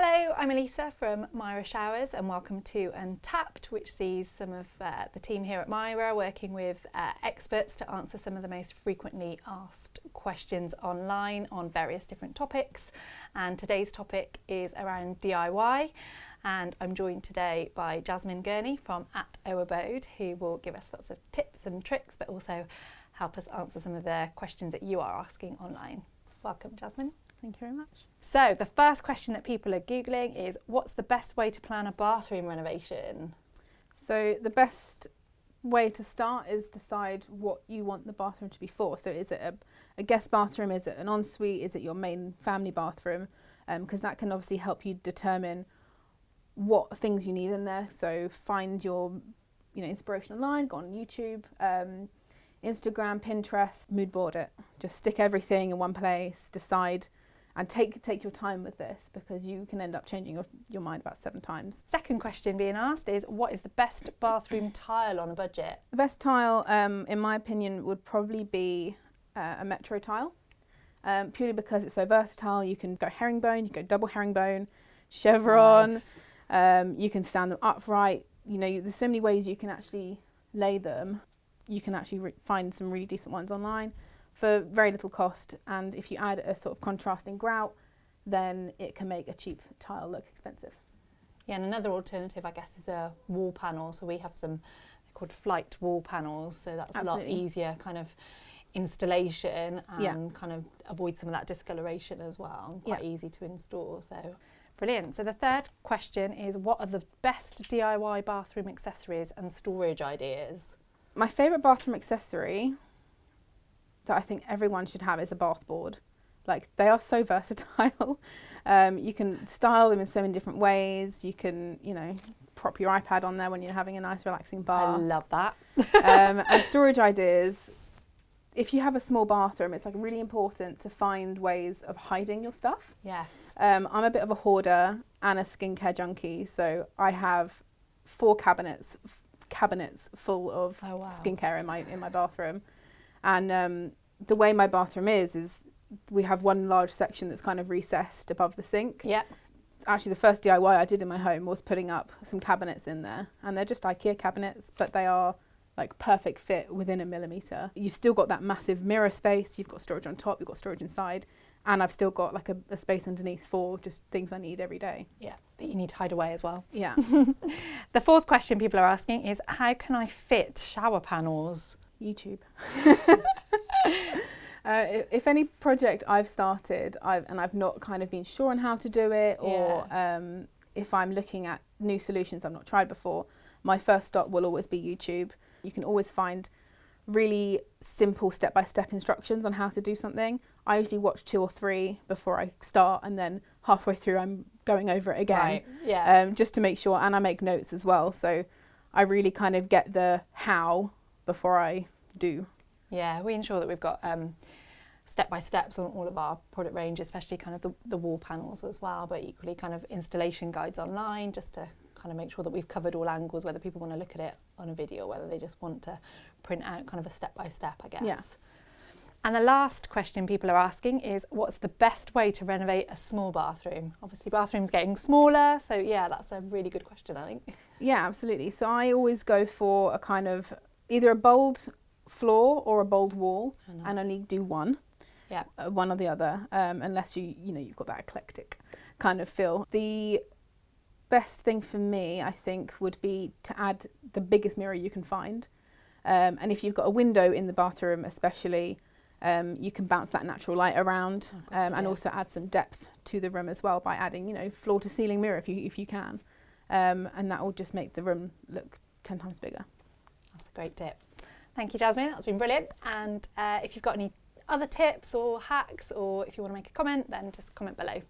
Hello, I'm Elisa from Mira Showers and welcome to Untapped, which sees some of the team here at Mira working with experts to answer some of the most frequently asked questions online on various different topics. And today's topic is around DIY, and I'm joined today by Jasmine Gurney from @Abode, who will give us lots of tips and tricks but also help us answer some of the questions that you are asking online. Welcome, Jasmine. Thank you very much. So the first question that people are Googling is, what's the best way to plan a bathroom renovation? So the best way to start is decide what you want the bathroom to be for. So is it a guest bathroom? Is it an ensuite? Is it your main family bathroom? Because that can obviously help you determine what things you need in there. So find your inspiration online, go on YouTube, Instagram, Pinterest, mood board it. Just stick everything in one place, decide. And take your time with this, because you can end up changing your mind about 7 times. Second question being asked is, what is the best bathroom tile on a budget? The best tile, in my opinion, would probably be a metro tile, purely because it's so versatile. You can go herringbone, you can go double herringbone, chevron, nice. You can stand them upright. There's so many ways you can actually lay them. You can actually find some really decent ones online for very little cost, and if you add a sort of contrasting grout, then it can make a cheap tile look expensive. Yeah, and another alternative, I guess, is a wall panel. So we have some called flight wall panels, so that's Absolutely. A lot easier kind of installation and kind of avoid some of that discoloration as well, and quite easy to install. So brilliant. So the third question is, what are the best DIY bathroom accessories and storage ideas? My favourite bathroom accessory that I think everyone should have is a bath board. Like, they are so versatile. You can style them in so many different ways. You can, prop your iPad on there when you're having a nice relaxing bath. I love that. And storage ideas, if you have a small bathroom, it's like really important to find ways of hiding your stuff. Yes. I'm a bit of a hoarder and a skincare junkie, so I have 4 cabinets full of skincare in my bathroom. And the way my bathroom is we have one large section that's kind of recessed above the sink. Yeah. Actually, the first DIY I did in my home was putting up some cabinets in there. And they're just IKEA cabinets, but they are like perfect fit within a millimetre. You've still got that massive mirror space. You've got storage on top, you've got storage inside. And I've still got like a space underneath for just things I need every day. Yeah, that you need to hide away as well. Yeah. The fourth question people are asking is, how can I fit shower panels? YouTube. If any project I've started and I've not kind of been sure on how to do it, or if I'm looking at new solutions I've not tried before, my first stop will always be YouTube. You can always find really simple step-by-step instructions on how to do something. I usually watch 2 or 3 before I start, and then halfway through I'm going over it again. Right. Yeah. Just to make sure, and I make notes as well, so I really kind of get the how before I do. Yeah, we ensure that we've got step-by-steps on all of our product range, especially kind of the wall panels as well, but equally kind of installation guides online, just to kind of make sure that we've covered all angles, whether people want to look at it on a video, whether they just want to print out kind of a step-by-step, I guess. Yeah. And the last question people are asking is, what's the best way to renovate a small bathroom? Obviously, bathrooms getting smaller, so yeah, that's a really good question, I think. Yeah, absolutely. So I always go for a kind of either a bold floor or a bold wall, and only do one. Yeah. One or the other, unless you've got that eclectic kind of feel. The best thing for me, I think, would be to add the biggest mirror you can find. And if you've got a window in the bathroom especially, you can bounce that natural light around, and also add some depth to the room as well by adding, floor to ceiling mirror if you can. And that will just make the room look 10 times bigger. That's a great tip. Thank you, Jasmine. That's been brilliant. And if you've got any other tips or hacks, or if you want to make a comment, then just comment below.